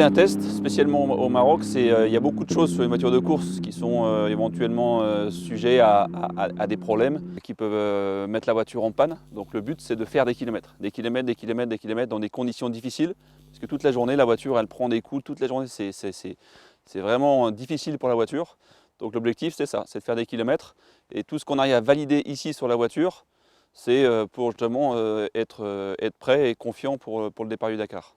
un test, spécialement au Maroc, il y a beaucoup de choses sur les voitures de course qui sont éventuellement sujets à des problèmes qui peuvent mettre la voiture en panne. Donc le but, c'est de faire des kilomètres, des kilomètres, des kilomètres, des kilomètres dans des conditions difficiles. Parce que toute la journée, la voiture, elle prend des coups. Toute la journée, c'est vraiment difficile pour la voiture. Donc l'objectif, c'est ça, c'est de faire des kilomètres. Et tout ce qu'on arrive à valider ici sur la voiture, c'est pour justement être prêt et confiant pour le départ du Dakar.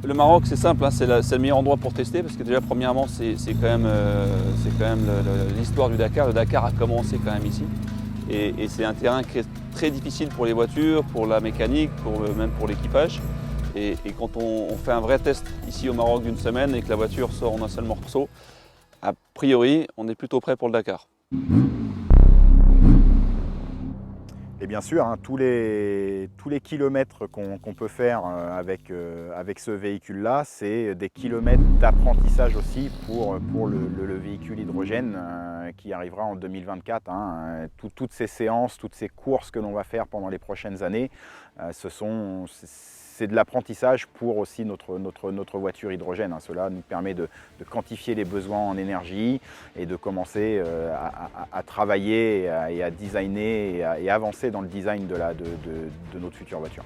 Le Maroc, c'est simple, hein, c'est le meilleur endroit pour tester parce que déjà, premièrement, c'est quand même l'histoire du Dakar. Le Dakar a commencé quand même ici et c'est un terrain qui est très difficile pour les voitures, pour la mécanique, même pour l'équipage. Et quand on fait un vrai test ici au Maroc d'une semaine et que la voiture sort en un seul morceau, a priori, on est plutôt prêt pour le Dakar. Et bien sûr, hein, tous les kilomètres qu'on peut faire avec ce véhicule-là, c'est des kilomètres d'apprentissage aussi pour le véhicule hydrogène qui arrivera en 2024. Hein. Toutes ces séances, toutes ces courses que l'on va faire pendant les prochaines années, c'est de l'apprentissage pour aussi notre voiture hydrogène. Hein. Cela nous permet de quantifier les besoins en énergie et de commencer à travailler et à designer et à avancer dans le design de notre future voiture.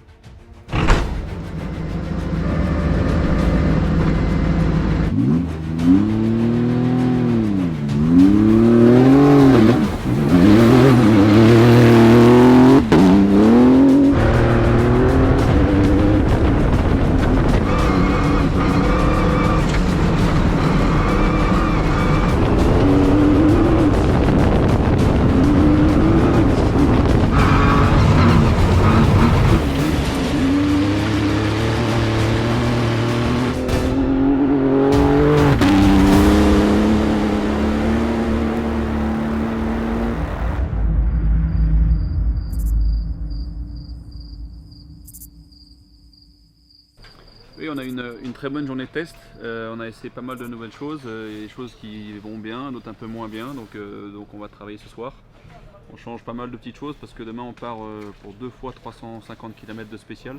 Oui, on a une très bonne journée de test. On a essayé pas mal de nouvelles choses, des choses qui vont bien, d'autres un peu moins bien. Donc on va travailler ce soir. On change pas mal de petites choses parce que demain on part pour 2 fois 350 km de spécial.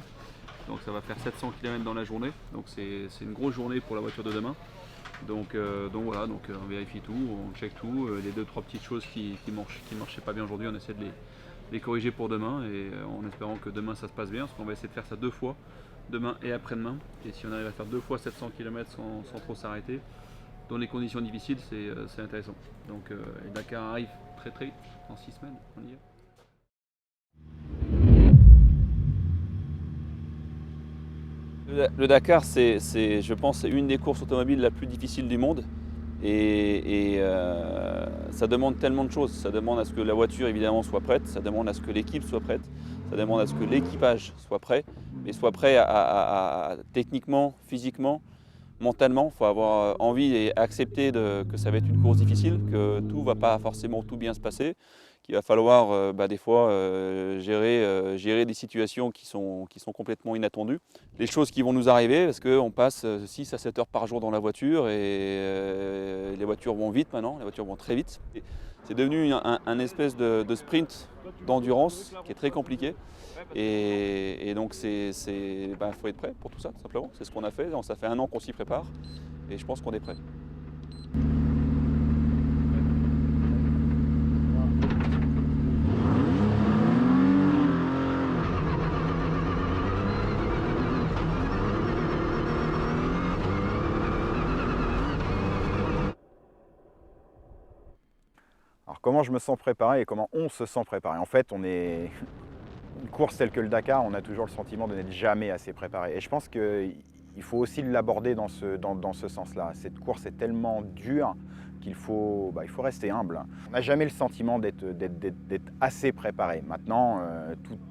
Donc ça va faire 700 km dans la journée. Donc c'est une grosse journée pour la voiture de demain. Donc voilà, on vérifie tout, on check tout. Les 2-3 petites choses qui marchaient pas bien aujourd'hui, on essaie de les corriger pour demain et en espérant que demain ça se passe bien parce qu'on va essayer de faire ça 2 fois. Demain et après-demain. Et si on arrive à faire 2 fois 700 km sans trop s'arrêter, dans les conditions difficiles, c'est intéressant. Donc le Dakar arrive très vite, dans 6 semaines, on y est. Le Dakar, je pense, c'est une des courses automobiles la plus difficile du monde. Et ça demande tellement de choses. Ça demande à ce que la voiture évidemment soit prête, ça demande à ce que l'équipe soit prête, ça demande à ce que l'équipage soit prêt, mais soit prêt techniquement, physiquement, mentalement. Il faut avoir envie et accepter que ça va être une course difficile, que tout ne va pas forcément tout bien se passer, qu'il va falloir des fois gérer des situations qui sont complètement inattendues. Les choses qui vont nous arriver, parce qu'on passe 6 à 7 heures par jour dans la voiture et les voitures vont vite maintenant, les voitures vont très vite. C'est devenu un espèce de sprint d'endurance qui est très compliqué. Et donc faut être prêt pour tout ça, tout simplement. C'est ce qu'on a fait, ça fait 1 an qu'on s'y prépare et je pense qu'on est prêt. Alors comment je me sens préparé et comment on se sent préparé? En fait, une course telle que le Dakar, on a toujours le sentiment de n'être jamais assez préparé. Et je pense qu'il faut aussi l'aborder dans ce sens-là. Cette course est tellement dure qu'il faut rester humble. On n'a jamais le sentiment d'être assez préparé. Maintenant,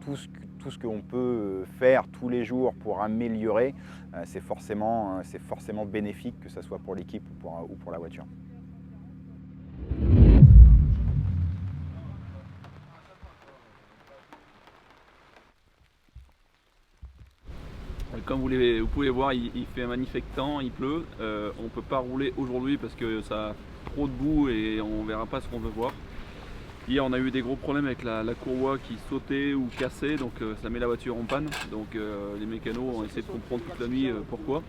tout ce qu'on peut faire tous les jours pour améliorer, c'est forcément bénéfique, que ce soit pour l'équipe ou pour la voiture. Comme vous pouvez voir, il fait un magnifique temps, il pleut. On ne peut pas rouler aujourd'hui parce que ça a trop de boue et on ne verra pas ce qu'on veut voir. Hier on a eu des gros problèmes avec la courroie qui sautait ou cassait, donc ça met la voiture en panne. Donc les mécanos ont essayé de comprendre toute la nuit pourquoi.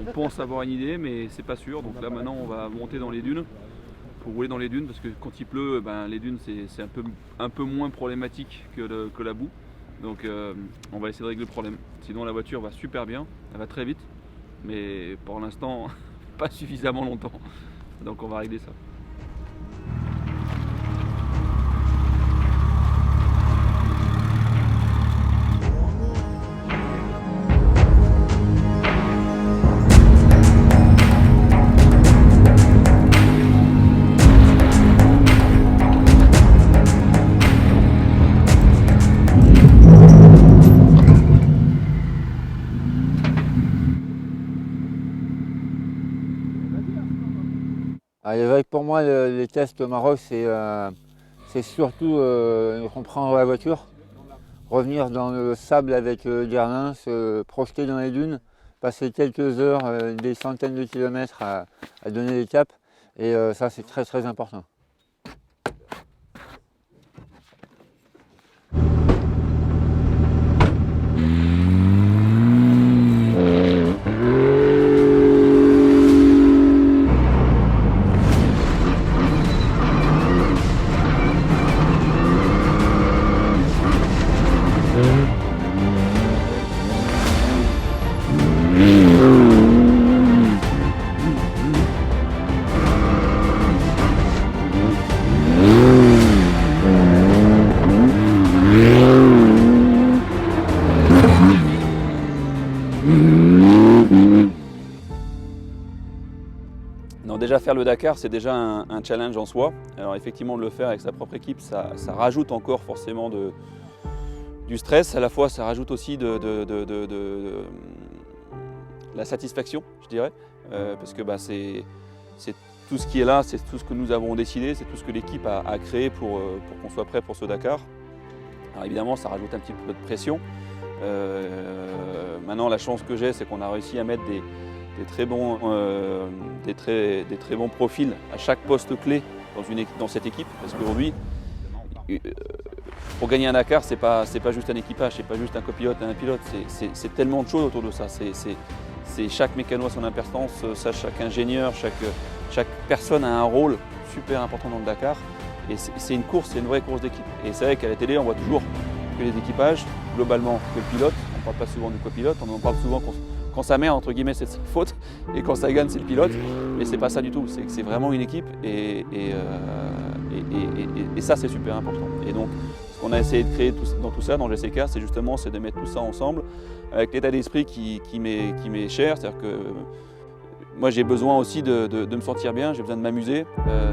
On pense avoir une idée mais c'est pas sûr. Donc là maintenant on va monter dans les dunes pour rouler dans les dunes parce que quand il pleut, les dunes c'est un peu moins problématique que la boue. Donc on va essayer de régler le problème. Sinon la voiture va super bien, elle va très vite, mais pour l'instant pas suffisamment longtemps. Donc on va régler ça. Pour moi, les tests au Maroc, c'est surtout comprendre la voiture, revenir dans le sable avec Guerlain, se projeter dans les dunes, passer quelques heures, des centaines de kilomètres à donner des caps, et ça c'est très très important. Non, déjà faire le Dakar, c'est déjà un challenge en soi. Alors effectivement, de le faire avec sa propre équipe, ça rajoute encore forcément du stress. À la fois, ça rajoute aussi de la satisfaction, je dirais. Parce que c'est tout ce qui est là, c'est tout ce que nous avons décidé, c'est tout ce que l'équipe a créé pour qu'on soit prêt pour ce Dakar. Alors évidemment, ça rajoute un petit peu de pression. Maintenant, la chance que j'ai, c'est qu'on a réussi à mettre des très bons profils à chaque poste clé dans cette équipe. Parce qu'aujourd'hui, pour gagner un Dakar, c'est pas juste un équipage, c'est pas juste un copilote et un pilote, c'est tellement de choses autour de ça. C'est chaque mécano à son importance, chaque ingénieur, chaque personne a un rôle super important dans le Dakar. Et c'est une course, c'est une vraie course d'équipe. Et c'est vrai qu'à la télé, on voit toujours que les équipages, globalement que le pilote. On ne parle pas souvent du copilote, on en parle souvent quand ça merde, entre guillemets, c'est sa faute, et quand ça gagne, c'est le pilote. Mais c'est pas ça du tout, c'est vraiment une équipe, et ça, c'est super important. Et donc, ce qu'on a essayé de créer dans tout ça, dans GCK, c'est justement de mettre tout ça ensemble, avec l'état d'esprit qui m'est cher, c'est-à-dire que moi, j'ai besoin aussi de me sentir bien, j'ai besoin de m'amuser,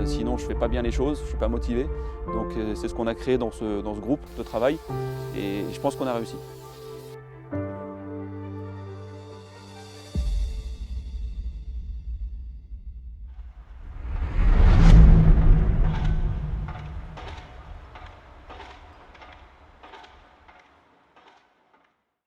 sinon je ne fais pas bien les choses, je ne suis pas motivé. Donc c'est ce qu'on a créé dans ce groupe de travail, et je pense qu'on a réussi.